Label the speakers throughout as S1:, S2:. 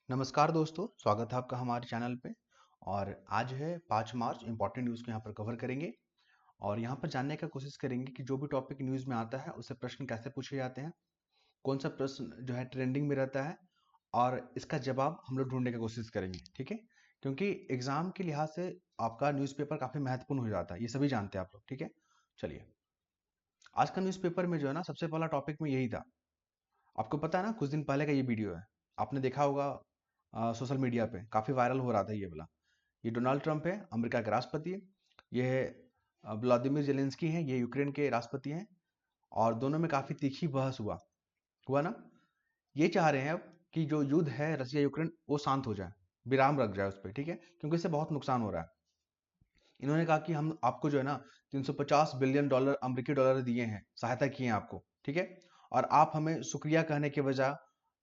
S1: नमस्कार दोस्तों, स्वागत है आपका हमारे चैनल पे। और आज है 5 मार्च। इंपॉर्टेंट न्यूज़ को यहाँ पर कवर करेंगे और यहाँ पर जानने का कोशिश करेंगे कि जो भी टॉपिक न्यूज़ में आता है उससे प्रश्न कैसे पूछे जाते हैं, कौन सा प्रश्न जो है ट्रेंडिंग में रहता है और इसका जवाब हम लोग ढूंढने की कोशिश करेंगे। ठीक है, क्योंकि एग्जाम के लिहाज से आपका न्यूज़पेपर काफ़ी महत्वपूर्ण हो जाता है, ये सभी जानते हैं आप लोग। ठीक है, चलिए आज का न्यूज़पेपर में जो है ना, सबसे पहला टॉपिक में यही था। आपको पता है ना, कुछ दिन पहले का ये वीडियो है, आपने देखा होगा सोशल मीडिया पे काफ़ी वायरल हो रहा था ये वाला। ये डोनाल्ड ट्रंप है, अमेरिका के राष्ट्रपति है। ये है व्लादिमीर जेलेंस्की हैं, ये यूक्रेन के राष्ट्रपति हैं। और दोनों में काफ़ी तीखी बहस हुआ ना। ये चाह रहे हैं अब कि जो युद्ध है रसिया यूक्रेन वो शांत हो जाए, विराम रख जाए उस पर। ठीक है, क्योंकि इससे बहुत नुकसान हो रहा है। इन्होंने कहा कि हम आपको जो है ना 350 बिलियन डॉलर अमेरिकी डॉलर दिए हैं, सहायता की है आपको। ठीक है, और आप हमें शुक्रिया कहने के बजाय,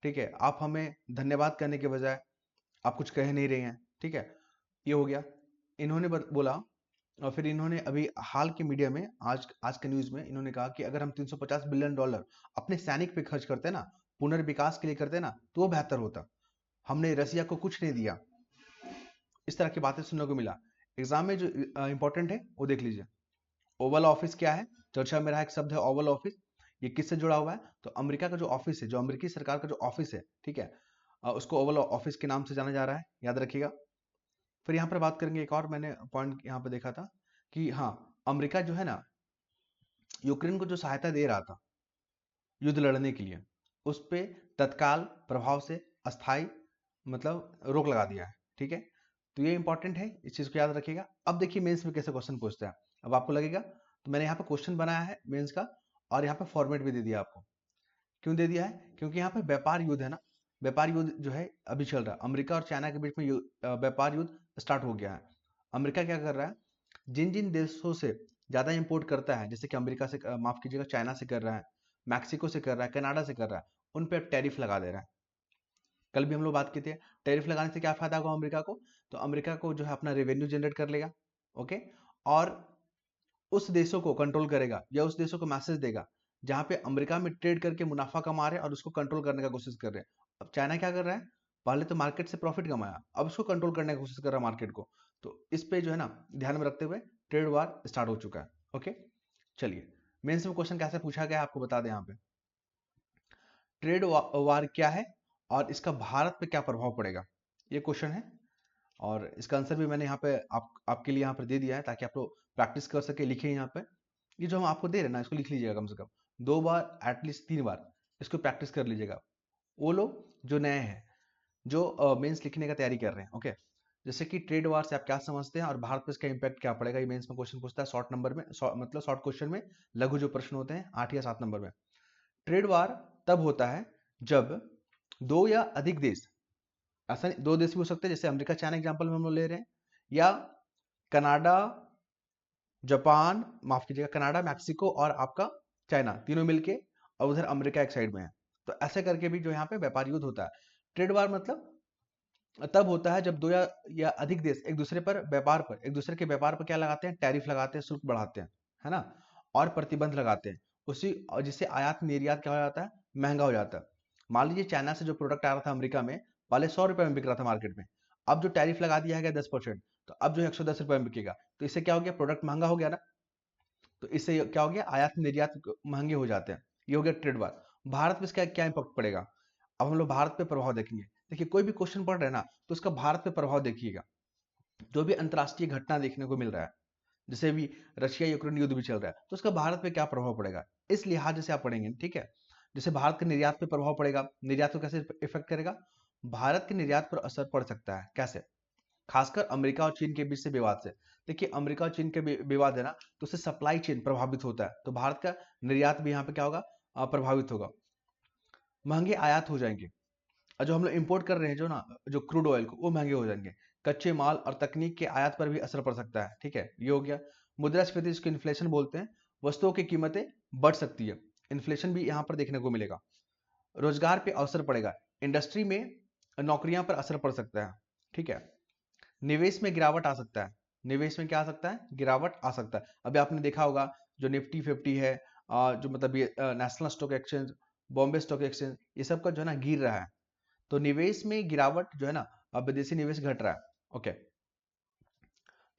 S1: ठीक है, आप हमें धन्यवाद कहने के बजाय आप कुछ कह नहीं रहे हैं। ठीक है, ये हो गया। इन्होंने बोला। और फिर इन्होंने अभी हाल के मीडिया में आज आज के न्यूज में इन्होंने कहा कि अगर हम 350 बिलियन डॉलर अपने सैनिक पे खर्च करते ना, पुनर्विकास के लिए करते ना, तो वो बेहतर होता। हमने रसिया को कुछ नहीं दिया। इस तरह की बातें सुनने को मिला। एग्जाम में जो इंपॉर्टेंट है वो देख लीजिए। ओवल ऑफिस क्या है? चर्चा में रहा एक शब्द है ओवल ऑफिस। ये किससे जुड़ा हुआ है? तो अमेरिका का जो ऑफिस है, जो अमेरिकी सरकार का जो ऑफिस है, ठीक है, उसको ओवल ऑफिस के नाम से जाना जा रहा है, याद रखिएगा। फिर यहाँ पर बात करेंगे, एक और मैंने पॉइंट यहाँ पे देखा था कि हाँ, अमेरिका जो है ना, यूक्रेन को जो सहायता दे रहा था युद्ध लड़ने के लिए, उस पे तत्काल प्रभाव से अस्थाई मतलब रोक लगा दिया है। ठीक है, तो ये इंपॉर्टेंट है, इस चीज को याद रखिएगा। अब देखिए मेंस में कैसे क्वेश्चन पूछते हैं। अब आपको लगेगा, तो मैंने यहाँ पे क्वेश्चन बनाया है मेंस का और यहाँ पे फॉर्मेट भी दे दिया आपको। क्यों दे दिया है? क्योंकि यहाँ पे व्यापार युद्ध है ना, व्यापार युद्ध जो है अभी चल रहा है। अमेरिका और चाइना के बीच में व्यापार युद्ध स्टार्ट हो गया है। अमेरिका क्या कर रहा है, जिन जिन देशों से ज्यादा इंपोर्ट करता है, जैसे कि अमेरिका से माफ कीजिएगा, चाइना से कर रहा है, मैक्सिको से कर रहा है, कनाडा से कर रहा है, उन पे टैरिफ लगा दे रहा है। कल भी हम लोग बात की थी, टैरिफ लगाने से क्या फायदा होगा अमेरिका को? तो अमेरिका को जो है अपना रेवेन्यू जनरेट कर लेगा। ओके, और उस देशों को कंट्रोल करेगा या उस देशों को मैसेज देगा जहां पे अमेरिका में ट्रेड करके मुनाफा कमा रहे हैं और उसको कंट्रोल करने का कोशिश कर रहे हैं। अब चाइना क्या कर रहा है, पहले तो मार्केट से प्रॉफिट कमाया, अब उसको कंट्रोल करने की कोशिश कर रहा है मार्केट को। तो इस पे जो है ना, ध्यान में रखते हुए ट्रेड वार स्टार्ट हो चुका है। ओके, चलिए मेंस में क्वेश्चन कैसे पूछा गया है आपको बता दें। यहाँ पे ट्रेड वार क्या है और इसका भारत पे क्या प्रभाव पड़ेगा, ये क्वेश्चन है। और इसका आंसर भी मैंने यहाँ पे आपके लिए यहाँ पर दे दिया है, ताकि आप लोग प्रैक्टिस कर सके। लिखे यहाँ पे, ये जो हम आपको दे रहे हैं ना, इसको लिख लीजिएगा कम से कम 2 बार, एटलीस्ट 3 बार इसको प्रैक्टिस कर लीजिएगा। वो लोग जो नए हैं, जो मेंस लिखने का तैयारी कर रहे हैं। ओके, जैसे कि ट्रेड वार से आप क्या समझते हैं और भारत पे इसका इम्पैक्ट क्या पड़ेगा, ये मेंस में क्वेश्चन पूछता है शॉर्ट नंबर में, मतलब शॉर्ट क्वेश्चन में। लघु जो प्रश्न होते हैं 8 या 7 नंबर में। ट्रेड वार तब होता है जब दो या अधिक देश, ऐसा नहीं, दो देश भी हो सकते हैं, जैसे अमेरिका चाइना एग्जांपल में हम लोग ले रहे हैं, या कनाडा, जापान, माफ कीजिएगा, कनाडा, मैक्सिको और आपका चाइना, तीनों मिलके, और उधर अमेरिका एक साइड में है। तो ऐसे करके भी जो यहाँ पे व्यापार युद्ध होता है। ट्रेड वार मतलब तब होता है जब दो या अधिक देश एक दूसरे पर व्यापार पर, एक दूसरे के व्यापार पर क्या लगाते हैं, टैरिफ लगाते हैं, शुल्क बढ़ाते हैं, है ना, और प्रतिबंध लगाते हैं। उसी और जिससे आयात निर्यात क्या हो जाता है, महंगा हो जाता है। मान लीजिए चाइना से जो प्रोडक्ट आ रहा था अमेरिका में, पहले 100 रुपए में बिक रहा था मार्केट में, अब जो टैरिफ लगा दिया गया 10%, तो अब जो है 110 रुपए में बिकेगा। तो इससे क्या हो गया, प्रोडक्ट महंगा हो गया ना। तो इससे क्या हो गया, आयात निर्यात महंगे हो जाते हैं। ये हो गया ट्रेड वार। भारत पे इसका क्या इम्पैक्ट पड़ेगा? अब हम लोग भारत पे प्रभाव देखेंगे। देखिए कोई भी क्वेश्चन पढ़ रहे हैं ना, तो उसका भारत पे प्रभाव देखिएगा। जो भी अंतर्राष्ट्रीय घटना देखने को मिल रहा है, जैसे भी रशिया यूक्रेन युद्ध भी चल रहा है, तो उसका भारत पे क्या प्रभाव पड़ेगा, इस लिहाज से आप पढ़ेंगे। ठीक है, जैसे भारत के निर्यात पे प्रभाव पड़ेगा, निर्यात को कैसे इफेक्ट करेगा? भारत के निर्यात पर असर पड़ सकता है, कैसे? खासकर अमेरिका और चीन के बीच से विवाद से। देखिए अमेरिका और चीन के विवाद है ना, तो उससे सप्लाई चेन प्रभावित होता है, तो भारत का निर्यात भी यहाँ पे क्या होगा, प्रभावित होगा। महंगे आयात हो जाएंगे, और जो हम लोग इंपोर्ट कर रहे हैं जो ना, जो क्रूड ऑयल को, वो महंगे हो जाएंगे। कच्चे माल और तकनीक के आयात पर भी असर पड़ सकता है। ठीक है, ये हो गया। मुद्रास्फीति, जिसको इन्फ्लेशन बोलते हैं, वस्तुओं की कीमतें बढ़ सकती है, इन्फ्लेशन भी यहाँ पर देखने को मिलेगा। रोजगार पे असर पड़ेगा, इंडस्ट्री में नौकरियां पर असर पड़ सकता है। ठीक है, निवेश में गिरावट आ सकता है, निवेश में क्या आ सकता है, गिरावट आ सकता है। अभी आपने देखा होगा जो निफ्टी 50 है, जो मतलब ये national stock exchange, Bombay stock exchange, ये सब का जो है ना गिर रहा है। तो निवेश में गिरावट जो है ना, अब विदेशी निवेश घट रहा है। ओके,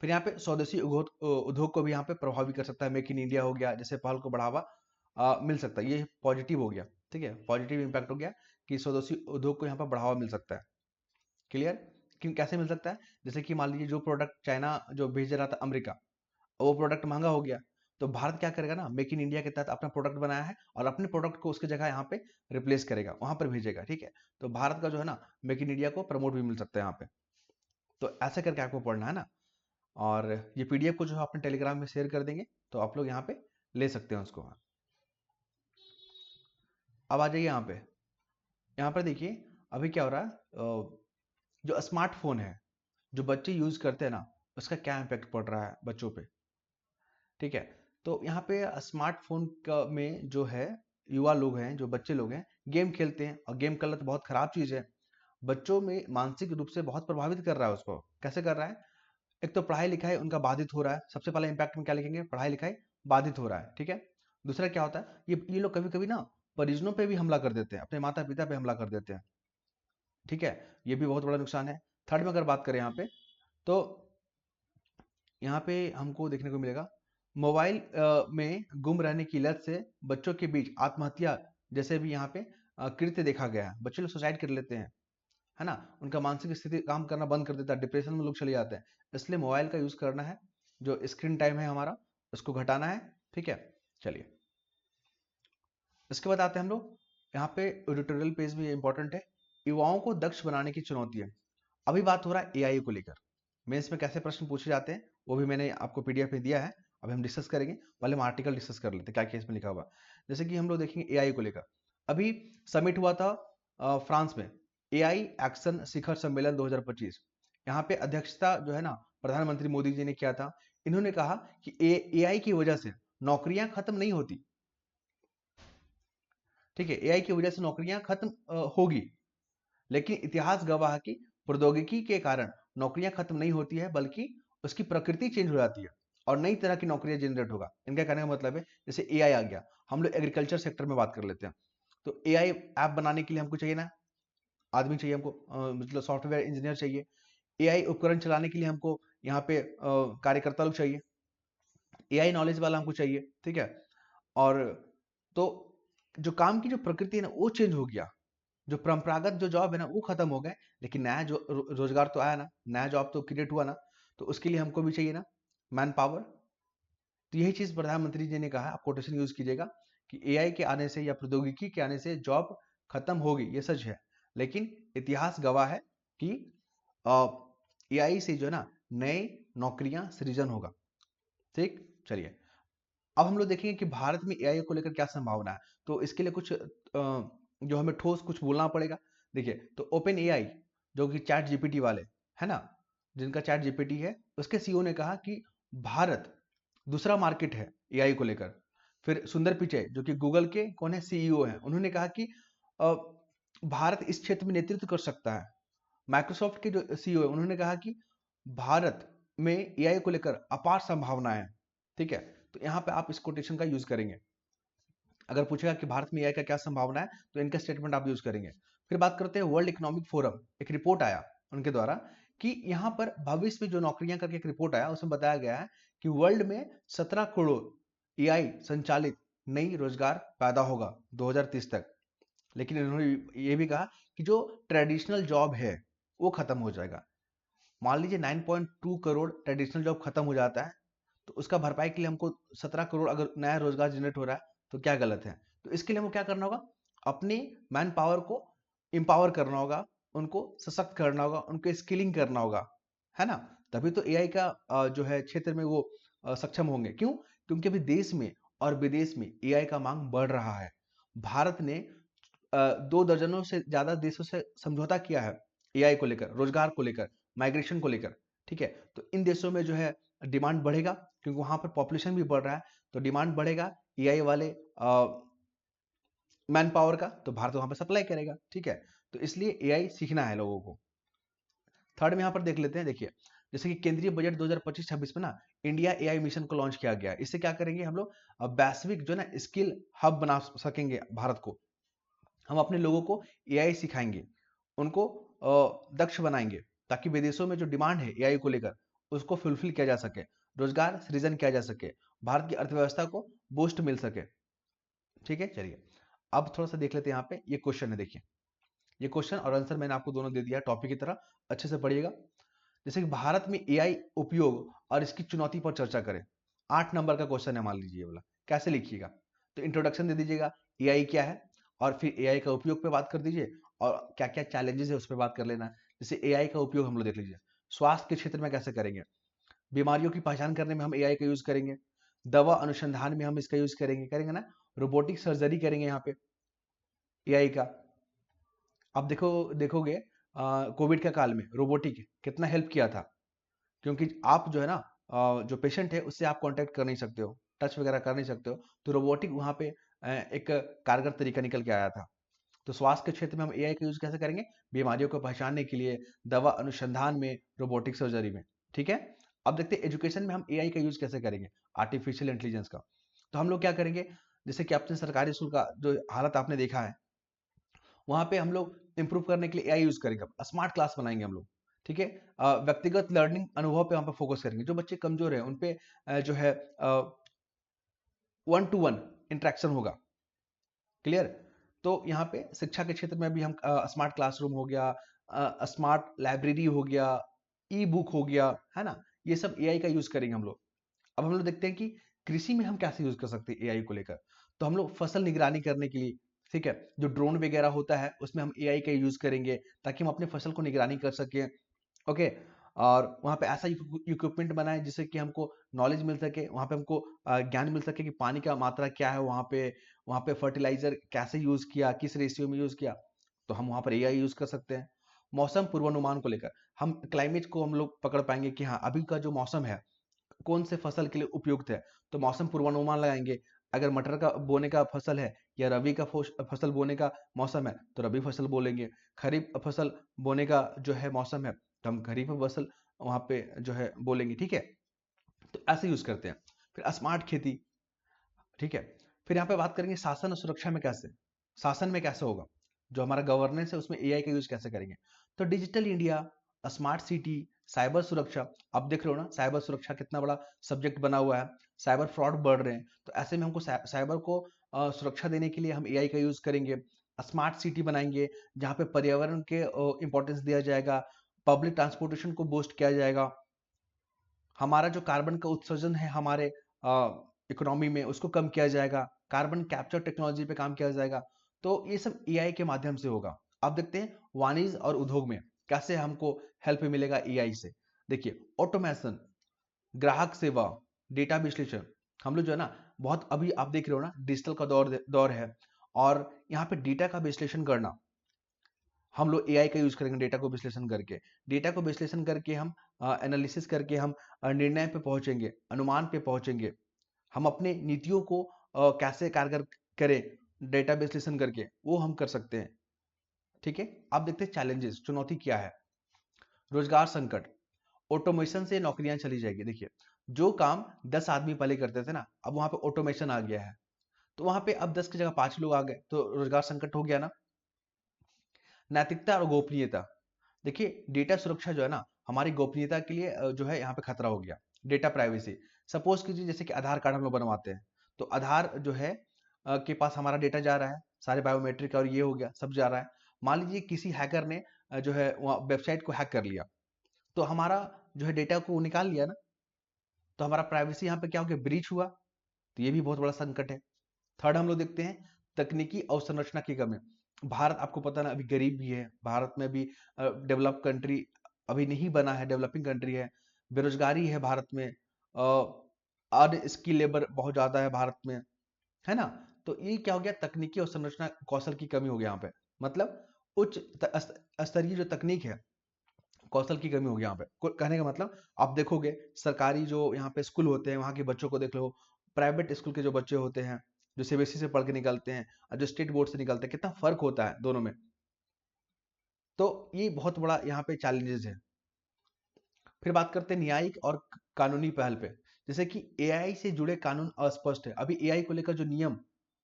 S1: फिर यहाँ पे स्वदेशी उद्योग को भी यहाँ पे प्रभावित कर सकता है। मेक इन इंडिया हो गया, जैसे पहल को बढ़ावा मिल सकता है, ये पॉजिटिव हो गया। ठीक है, पॉजिटिव इंपैक्ट हो गया कि स्वदेशी उद्योग को यहाँ पर बढ़ावा मिल सकता है। क्लियर? क्यों, कैसे मिल सकता है? जैसे कि मान लीजिए जो प्रोडक्ट चाइना जो भेज रहा था अमेरिका, वो प्रोडक्ट महंगा हो गया, तो भारत क्या करेगा ना, मेक इन इंडिया के तहत अपना प्रोडक्ट बनाया है और अपने प्रोडक्ट को उसकी जगह यहाँ पे रिप्लेस करेगा, वहां पर भेजेगा। ठीक है, तो भारत का जो है ना मेक इन इंडिया को प्रमोट भी मिल सकता है यहाँ पे। तो ऐसे करके आपको पढ़ना है ना, और ये पीडीएफ को जो है अपने टेलीग्राम में शेयर कर देंगे, तो आप लोग यहाँ पे ले सकते हैं उसको। अब आ जाइए यहाँ पर देखिए अभी क्या हो रहा है। जो स्मार्टफोन है जो बच्चे यूज करते हैं ना, उसका क्या इम्पैक्ट पड़ रहा है बच्चों पे। ठीक है, तो यहाँ पे स्मार्टफोन का में जो है युवा लोग हैं, जो बच्चे लोग हैं, गेम खेलते हैं, और गेम खेलना तो बहुत खराब चीज है। बच्चों में मानसिक रूप से बहुत प्रभावित कर रहा है उसको। कैसे कर रहा है? एक तो पढ़ाई लिखाई उनका बाधित हो रहा है, सबसे पहले इम्पैक्ट में क्या लिखेंगे, पढ़ाई लिखाई बाधित हो रहा है। ठीक है, दूसरा क्या होता है, ये लोग कभी कभी ना परिजनों पे भी हमला कर देते हैं, अपने माता पिता पे हमला कर देते हैं। ठीक है, ये भी बहुत बड़ा नुकसान है। थर्ड में अगर बात करें यहाँ पे, तो यहाँ पे हमको देखने को मिलेगा मोबाइल में गुम रहने की लत से बच्चों के बीच आत्महत्या जैसे भी यहाँ पे कृत्य देखा गया है। बच्चे लोग सुसाइड कर लेते हैं, है ना, उनका मानसिक स्थिति काम करना बंद कर देता है, डिप्रेशन में लोग चले जाते हैं। इसलिए मोबाइल का यूज करना है, जो स्क्रीन टाइम है हमारा उसको घटाना है। ठीक है, चलिए इसके बाद आते हैं हम लोग यहाँ पे एडिटोरियल पेज भी इंपॉर्टेंट है। युवाओं को दक्ष बनाने की चुनौती है। अभी बात हो रहा है एआई को लेकर, मेंस में कैसे प्रश्न पूछे जाते हैं वो भी मैंने आपको पीडीएफ में दिया है, अभी हम डिस्कस करेंगे। पहले हम आर्टिकल डिस्कस कर लेते हैं क्या क्या इसमें लिखा हुआ। जैसे कि हम लोग देखेंगे एआई को लेकर, अभी समिट हुआ था फ्रांस में, एआई एक्शन शिखर सम्मेलन 2025। यहाँ पे अध्यक्षता जो है ना प्रधानमंत्री मोदी जी ने किया था। इन्होंने कहा कि एआई की वजह से नौकरियां खत्म नहीं होती। ठीक है, एआई की वजह से नौकरियां खत्म होगी, लेकिन इतिहास गवाह है कि प्रौद्योगिकी के कारण नौकरियां खत्म नहीं होती है, बल्कि उसकी प्रकृति चेंज हो जाती है और नई तरह की नौकरियां जनरेट होगा। इनका कहने का मतलब है जैसे एआई आ गया, हम लोग एग्रीकल्चर सेक्टर में बात कर लेते हैं, तो एआई ऐप बनाने के लिए हमको चाहिए ना आदमी चाहिए, हमको मतलब सॉफ्टवेयर इंजीनियर चाहिए। एआई उपकरण चलाने के लिए हमको यहाँ पे कार्यकर्ता लोग चाहिए, एआई नॉलेज वाला हमको चाहिए। ठीक है, और तो जो काम की जो प्रकृति है ना वो चेंज हो गया, जो परंपरागत जो जॉब है ना वो खत्म हो गए, लेकिन नया जो रोजगार तो आया ना, नया जॉब तो क्रिएट हुआ ना, तो उसके लिए हमको भी चाहिए ना मैन पावर। तो यही चीज प्रधानमंत्री जी ने कहा, आप कोटेशन यूज कीजिएगा कि एआई के आने से या प्रौद्योगिकी के आने से जॉब खत्म होगी, ये सच है, लेकिन इतिहास गवाह है कि एआई से जो है ना नए नौकरियां सृजन होगा। ठीक, चलिए अब हम लोग देखेंगे कि भारत में एआई को लेकर क्या संभावना है। तो इसके लिए कुछ जो हमें ठोस कुछ बोलना पड़ेगा। देखिए, तो ओपन एआई जो कि चैट जीपीटी वाले है ना, जिनका चैट जीपीटी है, उसके सीईओ ने कहा कि भारत दूसरा मार्केट है एआई को लेकर। फिर सुंदर पिचै जो कि गूगल के कौन है सीईओ हैं, उन्होंने कहा कि अ, भारत इस क्षेत्र में नेतृत्व कर सकता है। माइक्रोसॉफ्ट के जो सीईओ है उन्होंने कहा कि भारत में एआई को लेकर अपार संभावना है। ठीक है, तो यहाँ पे आप इस कोटेशन का यूज करेंगे। अगर पूछेगा कि भारत में एआई का क्या संभावना है, तो इनका स्टेटमेंट आप यूज करेंगे। फिर बात करते हैं वर्ल्ड इकोनॉमिक फोरम, एक रिपोर्ट आया उनके द्वारा कि यहाँ पर भविष्य में जो नौकरियां करके एक रिपोर्ट आया, उसमें बताया गया है कि वर्ल्ड में 17 करोड़ एआई संचालित नई रोजगार पैदा होगा 2030 तक। लेकिन इन्होंने ये भी कहा कि जो ट्रेडिशनल जॉब है वो खत्म हो जाएगा। मान लीजिए 9.2 करोड़ ट्रेडिशनल जॉब खत्म हो जाता है, तो उसका भरपाई के लिए हमको 17 करोड़ अगर नया रोजगार जनरेट हो रहा है, तो क्या गलत है? तो इसके लिए हमको क्या करना होगा, अपनी मैन पावर को एम्पावर करना होगा, उनको सशक्त करना होगा, उनको स्किलिंग करना होगा, है ना। तभी तो एआई का जो है क्षेत्र में वो सक्षम होंगे। क्यों? क्योंकि अभी देश में और विदेश में एआई का मांग बढ़ रहा है। भारत ने 2 दर्जनों से ज्यादा देशों से समझौता किया है एआई को लेकर, रोजगार को लेकर, माइग्रेशन को लेकर। ठीक है, तो इन देशों में जो है डिमांड बढ़ेगा, क्योंकि वहां पर पॉपुलेशन भी बढ़ रहा है, तो डिमांड बढ़ेगा एआई वाले मैन पावर का, तो भारत वहां पर सप्लाई करेगा। ठीक है, तो इसलिए एआई सीखना है लोगों को। थर्ड में यहाँ पर देख लेते हैं, देखिए जैसे कि केंद्रीय बजट 2025-26 में ना इंडिया एआई मिशन को लॉन्च किया गया है। इससे क्या करेंगे हम लोग, वैश्विक जो ना स्किल हब बना सकेंगे भारत को। हम अपने लोगों को एआई सिखाएंगे, उनको दक्ष बनाएंगे ताकि विदेशों में जो डिमांड है एआई को लेकर उसको फुलफिल किया जा सके, रोजगार सृजन किया जा सके, भारत की अर्थव्यवस्था को बूस्ट मिल सके। ठीक है, चलिए अब थोड़ा सा देख लेते हैं। यहाँ पे ये क्वेश्चन है, देखिए ये क्वेश्चन और आंसर मैंने आपको दोनों दे दिया टॉपिक की तरह, अच्छे से पढ़िएगा। जैसे कि भारत में एआई उपयोग और इसकी चुनौती पर चर्चा करें। 8 नंबर का क्वेश्चन है, मान लीजिए ये वाला, कैसे लिखिएगा? तो इंट्रोडक्शन दे दीजिएगा, एआई क्या है, और फिर एआई का उपयोग पे बात कर दीजिए और क्या क्या चैलेंजेस है उस पर बात कर लेना है। जैसे एआई का उपयोग हम लोग देख लीजिए, स्वास्थ्य के क्षेत्र में कैसे करेंगे, बीमारियों की पहचान करने में हम एआई का यूज करेंगे, दवा अनुसंधान में हम इसका यूज करेंगे, करेंगे ना, रोबोटिक सर्जरी करेंगे यहाँ पे एआई का। आप देखोगे कोविड के काल में रोबोटिक कितना हेल्प किया था, क्योंकि आप जो है ना जो पेशेंट है उससे आप कांटेक्ट कर नहीं सकते हो, टच वगैरह कर नहीं सकते हो, तो रोबोटिक वहां पे एक कारगर तरीका निकल के आया था। तो स्वास्थ्य के क्षेत्र में हम एआई का यूज कैसे करेंगे? बीमारियों को पहचानने के लिए, दवा अनुसंधान में, रोबोटिक सर्जरी में। ठीक है, अब देखते हैं एजुकेशन में हम एआई का यूज कैसे करेंगे, आर्टिफिशियल इंटेलिजेंस का। तो हम लोग क्या करेंगे, जैसे कि अपने सरकारी स्कूल का जो हालत आपने देखा है, वहां पे हम लोग इंप्रूव करने के लिए एआई यूज करेंगे, स्मार्ट क्लास बनाएंगे हम लोग। ठीक है, व्यक्तिगत लर्निंग अनुभव पे वहां पे फोकस करेंगे, जो बच्चे कमजोर है उन पे जो है 1 to 1 इंटरेक्शन होगा। क्लियर? तो यहाँ पे शिक्षा के क्षेत्र में भी हम स्मार्ट क्लासरूम हो गया, स्मार्ट लाइब्रेरी हो गया, ई बुक हो गया, है ना, ये सब एआई का यूज करेंगे हम लोग। अब हम लोग देखते हैं कि कृषि में हम कैसे यूज कर सकते हैं एआई को लेकर। तो हम लोग फसल निगरानी करने के लिए, ठीक है, जो ड्रोन वगैरह होता है उसमें हम एआई का यूज करेंगे ताकि हम अपने फसल को निगरानी कर सकें। ओके, और वहाँ पे ऐसा इक्विपमेंट बनाए जिससे कि हमको नॉलेज मिल सके, वहाँ पे हमको ज्ञान मिल सके कि पानी का मात्रा क्या है वहाँ पे फर्टिलाइजर कैसे यूज किया, किस रेशियो में यूज किया। तो हम वहाँ पर एआई यूज कर सकते हैं। मौसम पूर्वानुमान को लेकर हम क्लाइमेट को हम लोग पकड़ पाएंगे कि हाँ अभी का जो मौसम है कौन से फसल के लिए उपयुक्त है, तो मौसम पूर्वानुमान लगाएंगे। अगर मटर का बोने का फसल है या रबी का फसल बोने का मौसम है तो रबी फसल बोलेंगे, खरीफ फसल बोने का जो है मौसम है तो हम खरीफ फसल वहां पे जो है बोलेंगे। ठीक है, तो ऐसे यूज करते हैं। फिर स्मार्ट खेती, ठीक है, फिर यहाँ पे बात करेंगे शासन और सुरक्षा में कैसे, शासन में कैसे होगा, जो हमारा गवर्नेंस है उसमें एआई का यूज कैसे करेंगे। तो digital India, smart city, cyber सुरक्षा, आप देख रहे हो ना साइबर सुरक्षा कितना बड़ा सब्जेक्ट बना हुआ है, साइबर फ्रॉड बढ़ रहे हैं, तो ऐसे में हमको साइबर को सुरक्षा देने के लिए हम एआई का यूज करेंगे। स्मार्ट सिटी बनाएंगे जहाँ पे पर्यावरण के इंपॉर्टेंस दिया जाएगा, पब्लिक ट्रांसपोर्टेशन को बूस्ट किया जाएगा, हमारा जो कार्बन का उत्सर्जन है हमारे इकोनॉमी में उसको कम किया जाएगा, कार्बन कैप्चर टेक्नोलॉजी पे काम किया जाएगा। तो ये सब एआई के माध्यम से होगा। अब देखते हैं वाणिज्य और उद्योग में कैसे हमको हेल्प मिलेगा एआई से। देखिए ऑटोमेशन, ग्राहक सेवा, डेटा विश्लेषण, हम लोग जो है ना बहुत, अभी आप देख रहे हो ना डिजिटल का दौर है, और यहाँ पे डेटा का विश्लेषण करना, हम लोग एआई का यूज करेंगे डेटा को विश्लेषण करके। डेटा को विश्लेषण करके हम एनालिसिस करके हम निर्णय पे पहुंचेंगे, अनुमान पे पहुंचेंगे, हम अपने नीतियों को कैसे कारगर करें डेटा विश्लेषण करके, वो हम कर सकते हैं। ठीक है, अब देखते हैं चैलेंजेस, चुनौती क्या है। रोजगार संकट, ऑटोमेशन से नौकरियां चली जाएगी। देखिए जो काम 10 आदमी पहले करते थे ना, अब वहां पे ऑटोमेशन आ गया है, तो वहां पे अब 10 की जगह 5 लोग आ गए, तो रोजगार संकट हो गया ना। नैतिकता और गोपनीयता, देखिए डेटा सुरक्षा जो है ना हमारी गोपनीयता के लिए जो है यहाँ पे खतरा हो गया। डेटा प्राइवेसी, सपोज कीजिए जैसे कि आधार कार्ड हम लोग बनवाते हैं, तो आधार जो है के पास हमारा डेटा जा रहा है, सारे बायोमेट्रिक और ये हो गया सब जा रहा है। मान लीजिए किसी हैकर ने जो है वेबसाइट को हैक कर लिया, तो हमारा जो है डेटा को निकाल लिया ना, तो हमारा प्राइवेसी यहाँ पे क्या हो गया, ब्रीच हुआ। तो ये भी बहुत बड़ा संकट है। थर्ड हम लोग देखते हैं तकनीकी अवसंरचना की कमी। भारत आपको पता ना अभी गरीब भी है, भारत में भी डेवलप कंट्री अभी नहीं बना है, डेवलपिंग कंट्री है, बेरोजगारी है भारत में, अनस्किल लेबर बहुत ज्यादा है भारत में, है ना। तो ये क्या हो गया, तकनीकी अवसंरचना कौशल की कमी हो गया यहाँ पे, मतलब उच्च स्तरीय जो तकनीक है कौशल की कमी होगी यहाँ पे। कहने का मतलब आप देखोगे सरकारी जो यहाँ पे स्कूल होते हैं वहाँ के बच्चों को देख लो, प्राइवेट स्कूल के जो बच्चे होते हैं जो सीबीएसई से पढ़ के निकलते हैं और जो स्टेट बोर्ड से निकलते हैं, कितना फर्क होता है दोनों में। तो ये बहुत बड़ा यहाँ पे चैलेंजेस है। फिर बात करते हैं न्यायिक और कानूनी पहल पे। जैसे कि एआई से जुड़े कानून अस्पष्ट है, अभी एआई को लेकर जो नियम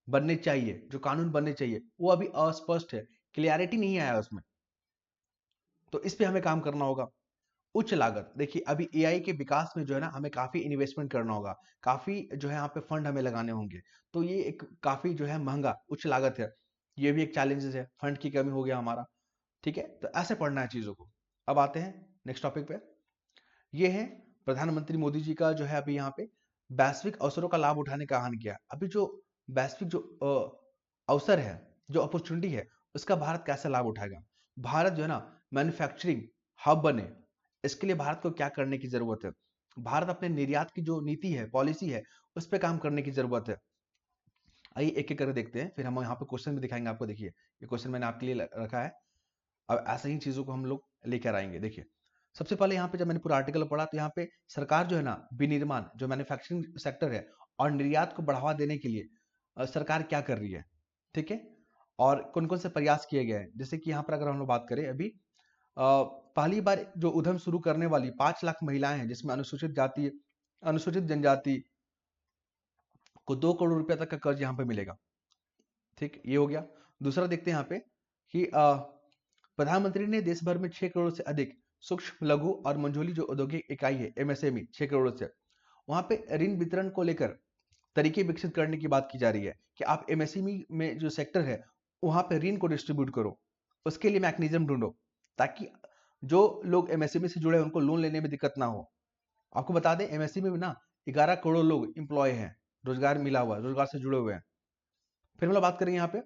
S1: बनने चाहिए, जो कानून बनने चाहिए वो अभी अस्पष्ट है, क्लियरिटी नहीं आया उसमें। तो इस पे हमें काम करना होगा। उच्च लागत, देखिए अभी एआई के विकास में जो है ना हमें काफी इन्वेस्टमेंट करना होगा, काफी जो है यहाँ पे फंड हमें लगाने होंगे, तो ये एक काफी जो है महंगा उच्च लागत है, ये भी एक चैलेंजेस है, फंड की कमी हो गया हमारा। ठीक है, तो ऐसे पढ़ना है चीजों को। अब आते हैं नेक्स्ट टॉपिक पे। ये है प्रधानमंत्री मोदी जी का जो है अभी यहाँ पे वैश्विक अवसरों का लाभ उठाने का आह्वान किया। अभी जो वैश्विक जो अवसर है, जो अपॉर्चुनिटी है, उसका भारत कैसे लाभ उठाएगा। भारत जो है ना मैन्युफैक्चरिंग हब बने, इसके लिए भारत को क्या करने की जरूरत है। भारत अपने निर्यात की जो नीति है, पॉलिसी है, उस पर काम करने की जरूरत है। आइए एक एक करके देखते हैं, फिर हम यहाँ पे क्वेश्चन भी दिखाएंगे आपको। देखिए ये क्वेश्चन मैंने आपके लिए रखा है, अब ऐसे ही चीजों को हम लोग लेकर आएंगे। देखिए सबसे पहले यहाँ पे जब मैंने पूरा आर्टिकल पढ़ा तो यहाँ पे सरकार जो है ना विनिर्माण जो मैन्युफैक्चरिंग सेक्टर है और निर्यात को बढ़ावा देने के लिए सरकार क्या कर रही है, ठीक है, और कौन कौन से प्रयास किए गए हैं। जैसे कि यहाँ पर अगर हम लोग बात करें, अभी पहली बार जो उद्यम शुरू करने वाली 5 लाख महिलाएं हैं, जिसमें अनुसूचित जाति, अनुसूचित जनजाति को 2 करोड़ रुपए तक का कर्ज यहाँ पे मिलेगा। ठीक, ये हो गया। दूसरा देखते हैं यहाँ पे कि प्रधानमंत्री ने देश भर में 6 करोड़ से अधिक सूक्ष्म लघु और मंझोली जो औद्योगिक इकाई है एमएसएमई 6 करोड़ से, वहां पे ऋण वितरण को लेकर तरीके विकसित करने की बात की जा रही है कि आप एमएसएमई में जो सेक्टर है वहां पे ऋण को डिस्ट्रीब्यूट करो, उसके लिए मैकेनिज्म ढूंढो ताकि जो लोग एमएसएमई से जुड़े हैं उनको लोन लेने में दिक्कत ना हो। आपको बता दें एमएसएमई में ना 11 करोड़ लोग एम्प्लॉय हैं, रोजगार मिला हुआ है, रोजगार से जुड़े हुए हैं। फिर हम लोग बात करेंगे यहाँ पे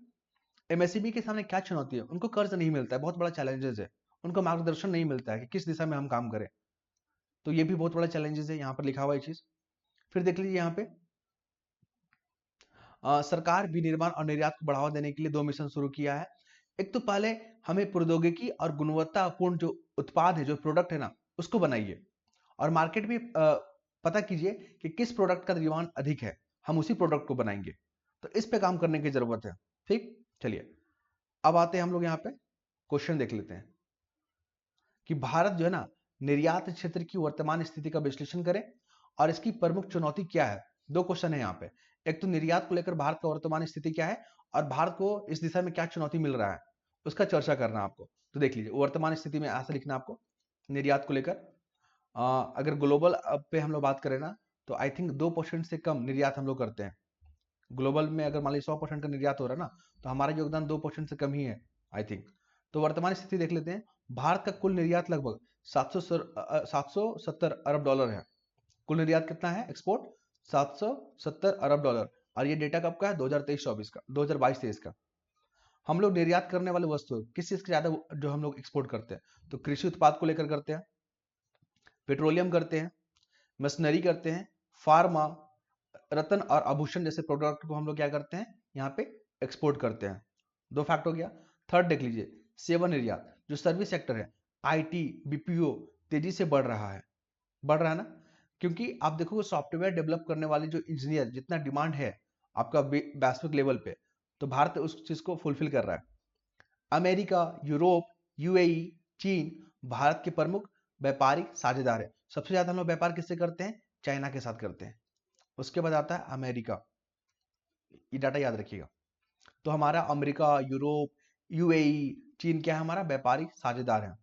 S1: एमएसएमई के सामने क्या चुनौती है। उनको कर्ज नहीं मिलता है, बहुत बड़ा चैलेंजेस है। उनको मार्गदर्शन नहीं मिलता है कि किस दिशा में हम काम करें, तो ये भी बहुत बड़ा चैलेंजेस है, यहाँ पर लिखा हुआ है चीज। फिर देख लीजिए यहाँ पे सरकार विनिर्माण और निर्यात को बढ़ावा देने के लिए 2 मिशन शुरू किया है। एक तो पहले हमें प्रौद्योगिकी और गुणवत्तापूर्ण जो उत्पाद है, जो प्रोडक्ट है ना, उसको बनाइए और मार्केट में पता कीजिए कि किस प्रोडक्ट का डिमांड अधिक है, हम उसी प्रोडक्ट को बनाएंगे। तो इस पे काम करने की जरूरत है। ठीक, चलिए अब आते हैं हम लोग यहाँ पे क्वेश्चन देख लेते हैं कि भारत जो है ना निर्यात क्षेत्र की वर्तमान स्थिति का विश्लेषण करें और इसकी प्रमुख चुनौती क्या है। 2 क्वेश्चन है यहाँ पे, एक तो निर्यात को लेकर भारत का वर्तमान स्थिति क्या है और भारत को इस दिशा में क्या चुनौती मिल रहा है, उसका चर्चा करना आपको। तो देख लीजिए वर्तमान स्थिति में ऐसा लिखना आपको निर्यात को लेकर। अगर ग्लोबल पे हम लोग बात करें ना तो आई थिंक 2% से कम निर्यात हम लोग करते हैं। ग्लोबल में अगर मान लीजिए 100% का निर्यात हो रहा है ना, तो हमारा योगदान 2% से कम ही है आई थिंक। तो वर्तमान स्थिति देख लेते हैं। भारत का कुल निर्यात लगभग 770 अरब डॉलर है। कुल निर्यात कितना है, एक्सपोर्ट 770 अरब डॉलर। और ये डेटा कब का है, 2023-24 का, 2022-23 का। हम लोग निर्यात करने वाले वस्तु किस चीज के ज्यादा जो हम लोग एक्सपोर्ट करते हैं, तो कृषि उत्पाद को लेकर करते हैं, पेट्रोलियम करते हैं, मशीनरी करते हैं, फार्मा, रत्न और आभूषण जैसे प्रोडक्ट को हम लोग क्या करते हैं यहाँ पे एक्सपोर्ट करते हैं। 2 फैक्ट हो गया। थर्ड देख लीजिए सेवा निर्यात, जो सर्विस सेक्टर है, आईटी बीपीओ तेजी से बढ़ रहा है ना, क्योंकि आप देखोगे सॉफ्टवेयर डेवलप करने वाले जो इंजीनियर जितना डिमांड है आपका वैश्विक लेवल पे, तो भारत उस चीज को फुलफिल कर रहा है। अमेरिका, यूरोप, यूएई, चीन भारत के प्रमुख व्यापारिक साझेदार है। सबसे ज्यादा हम लोग व्यापार किससे करते हैं, चाइना के साथ करते हैं। उसके बाद आता है अमेरिका, ये डाटा याद रखिएगा। तो हमारा अमेरिका, यूरोप, यूएई, चीन क्या है, हमारा व्यापारिक साझेदार है।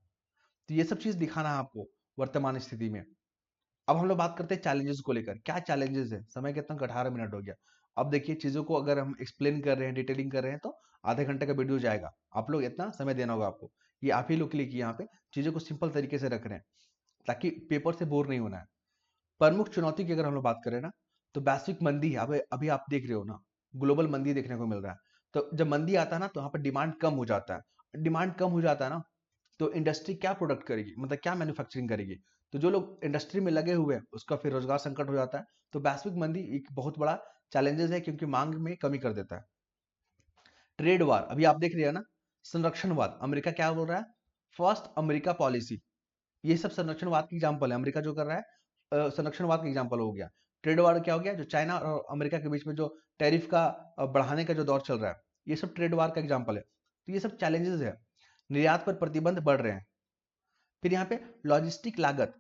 S1: तो ये सब चीज दिखाना है आपको वर्तमान स्थिति में। अब हम लोग बात करते हैं चैलेंजेस को लेकर। क्या चैलेंजेस है, समय कितना 18 मिनट हो गया। अब देखिए चीजों को अगर हम एक्सप्लेन कर रहे हैं, डिटेलिंग कर रहे हैं, तो आधे घंटे का वीडियो जाएगा। आप लोग इतना समय देना होगा आपको। ये आप ही लोग के लिए कि यहाँ पे चीजों को सिंपल तरीके से रख रहे हैं ताकि पेपर से बोर नहीं होना है। प्रमुख चुनौती की अगर हम लोग बात करें ना, तो वैश्विक मंदी है। अब अभी आप देख रहे हो ना, ग्लोबल मंदी देखने को मिल रहा है। तो जब मंदी आता है ना, तो यहाँ पर डिमांड कम हो जाता है। डिमांड कम हो जाता है ना, तो इंडस्ट्री क्या प्रोडक्ट करेगी, मतलब क्या मैन्युफैक्चरिंग करेगी। तो जो लोग इंडस्ट्री में लगे हुए हैं उसका फिर रोजगार संकट हो जाता है। तो वैश्विक मंदी एक बहुत बड़ा चैलेंजेस है, क्योंकि मांग में कमी कर देता है। ट्रेड वार, अभी आप देख रहे हैं ना। संरक्षणवाद, अमेरिका क्या बोल रहा है, फर्स्ट अमेरिका पॉलिसी, ये सब संरक्षणवाद की एग्जाम्पल है। अमेरिका जो कर रहा है संरक्षणवाद का एग्जाम्पल हो गया। ट्रेड वार क्या हो गया, जो चाइना और अमेरिका के बीच में जो टैरिफ का बढ़ाने का जो दौर चल रहा है, ये सब ट्रेड वार का एग्जाम्पल है। तो ये सब चैलेंजेस है, निर्यात पर प्रतिबंध बढ़ रहे हैं। फिर यहाँ पे लॉजिस्टिक लागत,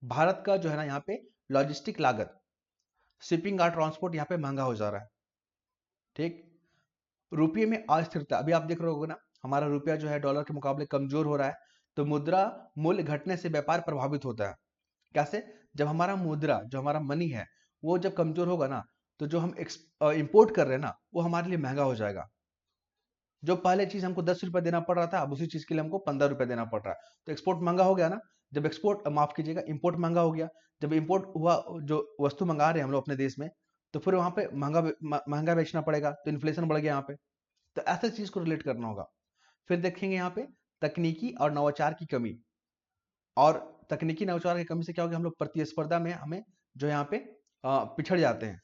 S1: भारत का जो है ना यहाँ पे लॉजिस्टिक लागत, शिपिंग और ट्रांसपोर्ट यहाँ पे महंगा हो जा रहा है। ठीक, रुपये में अस्थिरता, अभी आप देख रहे होगे ना, हमारा रुपया जो है डॉलर के मुकाबले कमजोर हो रहा है। तो मुद्रा मूल्य घटने से व्यापार प्रभावित होता है। कैसे? जब हमारा मुद्रा, जो हमारा मनी है, वो जब कमजोर होगा ना, तो जो हम इंपोर्ट कर रहे हैं ना, वो हमारे लिए महंगा हो जाएगा। जो पहले चीज हमको 10 रुपए देना पड़ रहा था, अब उसी चीज के लिए हमको 15 रुपए देना पड़ रहा है। तो एक्सपोर्ट महंगा हो गया ना। जब एक्सपोर्ट, माफ कीजिएगा, इंपोर्ट महंगा हो गया। जब इंपोर्ट हुआ, जो वस्तु मंगा रहे हैं हम लोग अपने देश में, तो फिर वहां पे महंगा बेचना पड़ेगा, तो इन्फ्लेशन बढ़ गया यहाँ पे। तो ऐसे चीज को रिलेट करना होगा। फिर देखेंगे यहाँ पे तकनीकी और नवाचार की कमी। और तकनीकी नवाचार की कमी से क्या होगा, हम लोग प्रतिस्पर्धा में हमें जो यहाँ पे पिछड़ जाते हैं।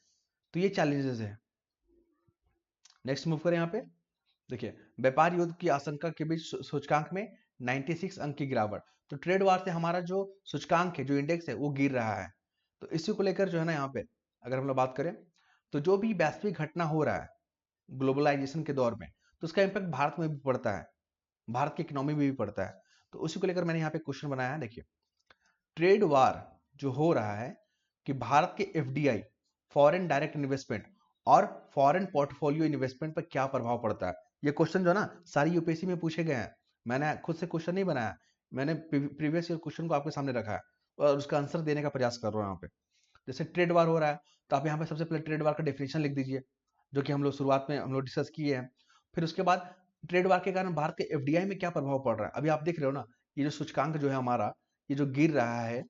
S1: तो ये चैलेंजेस है। नेक्स्ट मूव करें यहाँ पे। देखिए, व्यापार युद्ध की आशंका के बीच सूचकांक में 96 अंक की गिरावट। तो ट्रेड वार से हमारा जो सूचकांक है, जो इंडेक्स है, वो गिर रहा है। तो इसी को लेकर जो है ना, यहाँ पे अगर हम लोग बात करें, तो जो भी वैश्विक घटना हो रहा है ग्लोबलाइजेशन के दौर में, तो उसका इम्पैक्ट भारत में भी पड़ता है, भारत की इकोनॉमी में भी पड़ता है। तो उसी को लेकर मैंने यहाँ पे क्वेश्चन बनाया है। देखिए, ट्रेड वार जो हो रहा है, कि भारत के एफडीआई, फॉरेन डायरेक्ट इन्वेस्टमेंट, और फॉरेन पोर्टफोलियो इन्वेस्टमेंट पर क्या प्रभाव पड़ता है। ये क्वेश्चन जो है ना, सारी यूपीएससी में पूछे गए हैं। मैंने खुद से क्वेश्चन नहीं बनाया, मैंने प्रीवियस ईयर क्वेश्चन को आपके सामने रखा है और उसका आंसर देने का प्रयास कर रहा हूँ यहाँ पे। जैसे ट्रेड वार हो रहा है, तो आप यहाँ पे सबसे पहले ट्रेड वार का डेफिनेशन लिख दीजिए, जो कि हम लोग शुरुआत में हम लोग डिस्कस किए हैं। फिर उसके बाद ट्रेड वार के कारण भारत के एफडीआई में क्या प्रभाव पड़ रहा है। अभी आप देख रहे हो ना, ये जो सूचकांक जो है हमारा, ये जो गिर रहा है,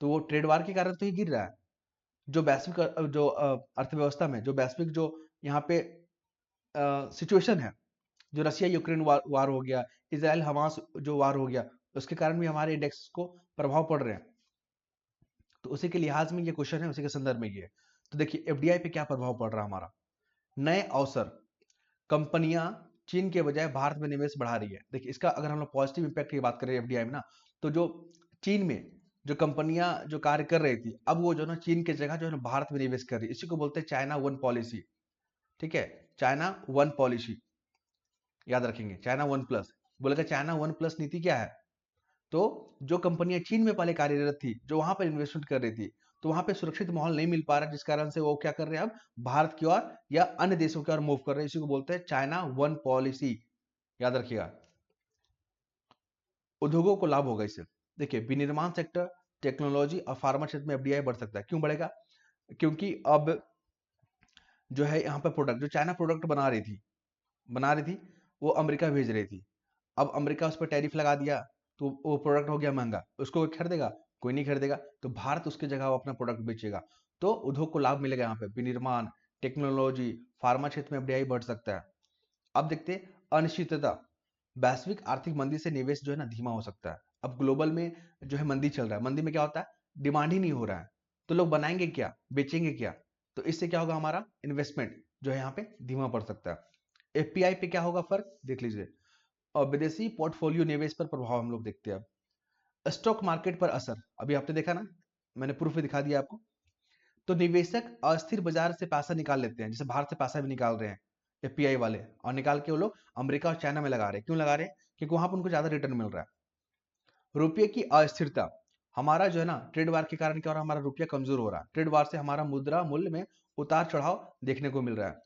S1: तो वो ट्रेड वार के कारण तो ही गिर रहा है। जो वैश्विक जो अर्थव्यवस्था में जो वैश्विक जो यहाँ पे सिचुएशन है, जो रसिया यूक्रेन वार हो गया, इसराइल हमास जो वार हो गया, उसके कारण भी हमारे इंडेक्स को प्रभाव पड़ रहे हैं। तो उसी के लिहाज में ये क्वेश्चन है, उसी के संदर्भ में ये है। तो देखिए, एफडीआई पे क्या प्रभाव पड़ रहा है हमारा। नए अवसर, कंपनियां चीन के बजाय भारत में निवेश बढ़ा रही है। देखिए, इसका अगर हम लोग पॉजिटिव इंपैक्ट की बात करें एफडीआई में ना, तो जो चीन में जो कंपनियां जो कार्य कर रही थी, अब वो जो ना चीन की जगह जो है ना भारत में निवेश कर रही है। इसी को बोलते हैं चाइना वन पॉलिसी। ठीक है, चाइना वन पॉलिसी, याद रखेंगे, चाइना वन प्लस। बोलेगा चाइना वन प्लस नीति क्या है। तो जो कंपनियां चीन में पहले कार्यरत थी, जो वहां पर इन्वेस्टमेंट कर रही थी, तो वहां पे सुरक्षित माहौल नहीं मिल पा रहा, जिस कारण से वो क्या कर रहे हैं, अब भारत की ओर या अन्य देशों की ओर मूव कर रहे हैं। इसी को बोलते हैं चाइना वन पॉलिसी, याद रखिएगा। उद्योगों को लाभ होगा इससे। देखिए, विनिर्माण सेक्टर, टेक्नोलॉजी और फार्मा क्षेत्र में एफडीआई बढ़ सकता है। क्यों बढ़ेगा? क्योंकि अब जो है यहाँ पे प्रोडक्ट, जो चाइना प्रोडक्ट बना रही थी, वो अमेरिका भेज रही थी। अब अमेरिका उस पर टैरिफ लगा दिया, तो वो प्रोडक्ट हो गया महंगा। उसको कोई खरीदेगा? कोई नहीं खरीदेगा। तो भारत उसकी जगह वो अपना प्रोडक्ट बेचेगा। तो उद्योग को लाभ मिलेगा। यहाँ पे विनिर्माण, टेक्नोलॉजी, फार्मा क्षेत्र में एफडीआई बढ़ सकता है। अब देखते हैं अनिश्चितता। वैश्विक आर्थिक मंदी से निवेश जो है ना धीमा हो सकता है। अब ग्लोबल में जो है मंदी चल रहा है, मंदी में क्या होता है, डिमांड ही नहीं हो रहा है, तो लोग बनाएंगे क्या, बेचेंगे क्या। तो इससे क्या होगा, हमारा इन्वेस्टमेंट जो है यहाँ पे धीमा पड़ सकता है। एफपीआई पे क्या होगा फर्क, देख लीजिए। और विदेशी पोर्टफोलियो निवेश पर प्रभाव हम लोग देखते हैं। अब स्टॉक मार्केट पर असर, अभी आपने देखा ना, मैंने प्रूफ भी दिखा दिया आपको। तो निवेशक अस्थिर बाजार से पैसा निकाल लेते हैं, जैसे भारत से पैसा भी निकाल रहे हैं एफपीआई वाले, और निकाल के वो लोग अमेरिका और चाइना में लगा रहे हैं। क्यों लगा रहे हैं? क्योंकि वहां पर उनको ज्यादा रिटर्न मिल रहा है। रुपये की अस्थिरता, हमारा जो है ना ट्रेड वार के कारण क्या हो रहा है, हमारा रुपया कमजोर हो रहा है। ट्रेड वार से हमारा मुद्रा मूल्य में उतार चढ़ाव देखने को मिल रहा है।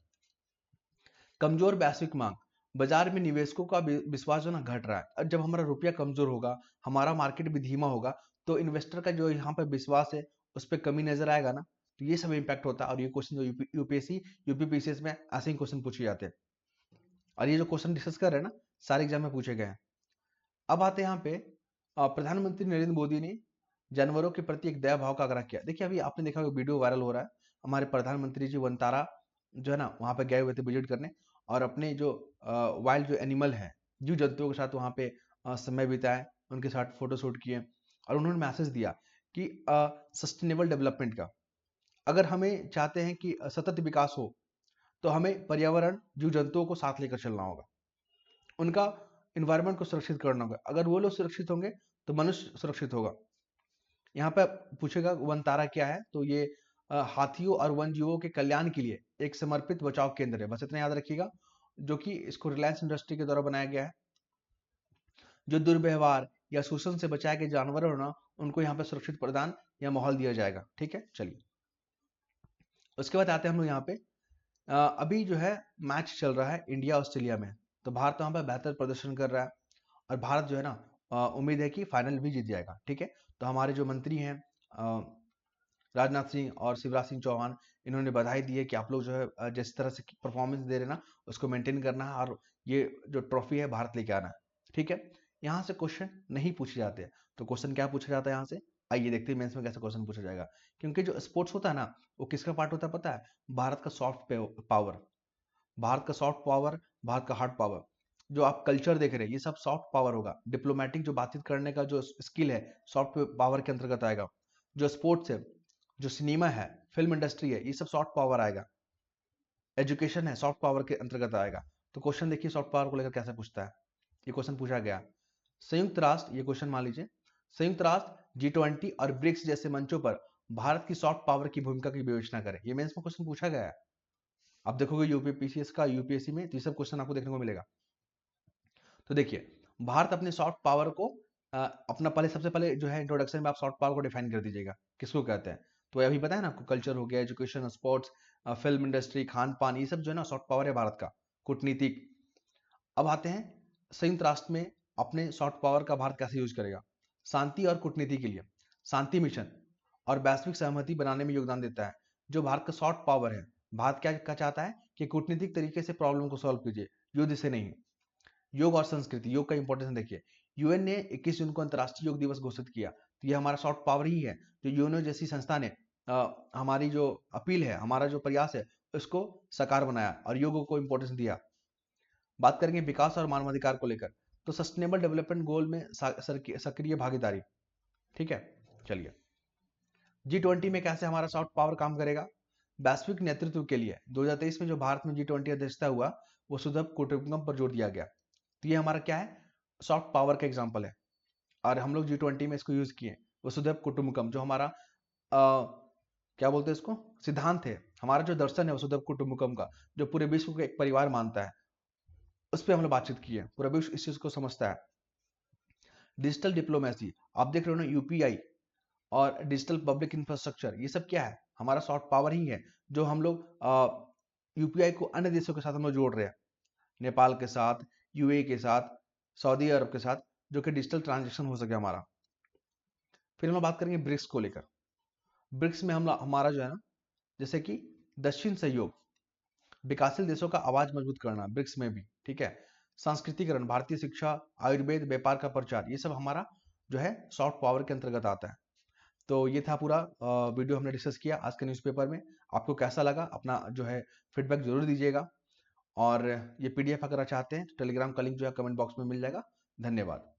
S1: कमजोर वैश्विक मांग, बाजार में निवेशकों का विश्वास जो ना घट रहा है। और जब हमारा रुपया कमजोर होगा, हमारा मार्केट भी धीमा होगा, तो इन्वेस्टर का जो यहाँ पर विश्वास है, उस पर कमी नजर आएगा ना। तो ये सब इम्पैक्ट होता है। और ये क्वेश्चन जो यूपीएससी यूपीपीसीएस में ऐसे ही क्वेश्चन पूछे जाते हैं। और ये जो क्वेश्चन डिस्कस कर रहे हैं ना, सारे एग्जाम में पूछे गए हैं। अब आते हैं यहाँ पे, प्रधानमंत्री नरेंद्र मोदी ने जानवरों के प्रति एक दया भाव का आग्रह किया। देखिए, अभी आपने देखा वीडियो वायरल हो रहा है, हमारे प्रधानमंत्री जी वनतारा जो है ना वहाँ पे गए हुए थे विजिट करने, और अपने जो वाइल्ड जो एनिमल है, जीव जंतुओं के साथ वहाँ पे समय बिताए, उनके साथ फोटो शूट किए। और उन्होंने मैसेज दिया कि सस्टेनेबल डेवलपमेंट का, अगर हमें चाहते हैं कि सतत विकास हो, तो हमें पर्यावरण, जीव जंतुओं को साथ लेकर चलना होगा, उनका इन्वायरमेंट को सुरक्षित करना होगा। अगर वो लोग सुरक्षित होंगे, तो मनुष्य सुरक्षित होगा। यहाँ पे पूछेगा वन तारा क्या है, तो ये हाथियों और वन जीवों के कल्याण के लिए एक समर्पित बचाव केंद्र है। बस इतना याद रखिएगा, जो कि इसको रिलायंस इंडस्ट्री के द्वारा बनाया गया है। जो दुर्व्यवहार या शोषण से बचाए गए जानवर हो ना, उनको यहाँ पे सुरक्षित प्रदान या माहौल दिया जाएगा। ठीक है, चलिए उसके बाद आते हैं हम लोग यहाँ पे। अभी जो है मैच चल रहा है इंडिया ऑस्ट्रेलिया में, तो भारत वहाँ पे बेहतर प्रदर्शन कर रहा है। और भारत जो है ना उम्मीद है कि फाइनल भी जीत जाएगा। ठीक है, तो हमारे जो मंत्री हैं राजनाथ सिंह और शिवराज सिंह चौहान, इन्होंने बधाई दी है कि आप लोग जो है जिस तरह से परफॉर्मेंस दे रहे हैं ना, उसको मेंटेन करना है और ये जो ट्रॉफी है भारत लेके आना है। ठीक है, यहाँ से क्वेश्चन नहीं पूछे जाते हैं। तो क्वेश्चन क्या पूछा जाता है यहाँ से, आइए देखते हैं मेंस में कैसे क्वेश्चन पूछा जाएगा। क्योंकि जो स्पोर्ट्स होता है ना, वो किसका पार्ट होता है पता है? भारत का सॉफ्ट पावर, भारत का सॉफ्ट पावर, भारत का हार्ड पावर। जो आप कल्चर देख रहे हैं, ये सब सॉफ्ट पावर होगा। डिप्लोमेटिक जो बातचीत करने का जो स्किल है, सॉफ्ट पावर के अंतर्गत आएगा। जो स्पोर्ट्स है, जो सिनेमा है, फिल्म इंडस्ट्री है, ये सब सॉफ्ट पावर आएगा। एजुकेशन है, सॉफ्ट पावर के अंतर्गत आएगा। तो क्वेश्चन देखिए सॉफ्ट पावर को लेकर कैसे पूछता है। ये क्वेश्चन पूछा गया, संयुक्त राष्ट्र, ये क्वेश्चन मान लीजिए, संयुक्त राष्ट्र G20 और ब्रिक्स जैसे मंचों पर भारत की सॉफ्ट पावर की भूमिका की विवेचना करें। ये मेंस में क्वेश्चन पूछा गया है। आप देखोगे यूपीपीसीएस का, यूपीएससी में, तो ये सब क्वेश्चन आपको देखने को मिलेगा। तो देखिए, भारत अपने सॉफ्ट पावर को अपना पहले, सबसे पहले जो है इंट्रोडक्शन में आप सॉफ्ट पावर को डिफाइन कर दीजिएगा, किसको कहते हैं। तो अभी पता है ना आपको, कल्चर हो गया, education, sports, film industry, Khan पान, ये सब जो है ना सॉफ्ट पावर है भारत का। कूटनीतिक। अब आते हैं संयुक्त राष्ट्र में अपने सॉफ्ट पावर का भारत कैसे यूज करेगा। शांति और कूटनीति के लिए, शांति मिशन और वैश्विक सहमति बनाने में योगदान देता है। जो भारत का सॉफ्ट पावर है, भारत क्या चाहता है कि कूटनीतिक तरीके से प्रॉब्लम को सॉल्व कीजिए, युद्ध से नहीं। योग और संस्कृति, योग का इंपॉर्टेंस देखिए, यूएन ने 21 जून को अंतर्राष्ट्रीय योग दिवस घोषित किया। तो ये हमारा सॉफ्ट पावर ही है। जो यूएनओ जैसी संस्था ने हमारी जो अपील है, हमारा जो प्रयास है, उसको साकार बनाया और योग को इंपॉर्टेंस दिया। बात करेंगे विकास और मानवाधिकार को लेकर, तो सस्टेनेबल डेवलपमेंट गोल में सक्रिय भागीदारी। ठीक है, चलिए G20 में कैसे हमारा सॉफ्ट पावर काम करेगा। वैश्विक नेतृत्व के लिए 2023 में जो भारत में G20 अध्यक्षता हुआ, वो सुदृढ़ कुटुंबकम पर जोर दिया गया। तो ये हमारा क्या है, सॉफ्ट पावर का एग्जांपल है। और हम लोग G20 में इसको यूज किए। वसुधैव कुटुंबकम, जो हमारा क्या बोलते हैं इसको, सिद्धांत है, हमारा जो दर्शन है वसुधैव कुटुंबकम का, जो पूरे विश्व को एक परिवार मानता है, उस पर हम लोग बातचीत की है। पूरा विश्व इस चीज को समझता है। डिजिटल डिप्लोमेसी, आप देख रहे हो ना, यूपीआई और डिजिटल पब्लिक इंफ्रास्ट्रक्चर, ये सब क्या है, हमारा सॉफ्ट पावर ही है। जो हम लोग यूपीआई को अन्य देशों के साथ हम लोग जोड़ रहे हैं, नेपाल के साथ, यूएई के साथ, सऊदी अरब के साथ, जो कि डिजिटल ट्रांजेक्शन हो सके हमारा। फिर हम बात करेंगे ब्रिक्स को लेकर। ब्रिक्स में हम हमारा जो है ना, जैसे कि दक्षिण सहयोग, विकासशील देशों का आवाज मजबूत करना ब्रिक्स में भी। ठीक है, सांस्कृतिकरण, भारतीय शिक्षा, आयुर्वेद, व्यापार का प्रचार, ये सब हमारा जो है सॉफ्ट पावर के अंतर्गत आता है। तो ये था पूरा वीडियो हमने डिस्कस किया आज के न्यूज़पेपर में। आपको कैसा लगा, अपना जो है फीडबैक जरूर दीजिएगा। और ये पीडीएफ अगर चाहते हैं तो टेलीग्राम का लिंक जो है कमेंट बॉक्स में मिल जाएगा। धन्यवाद।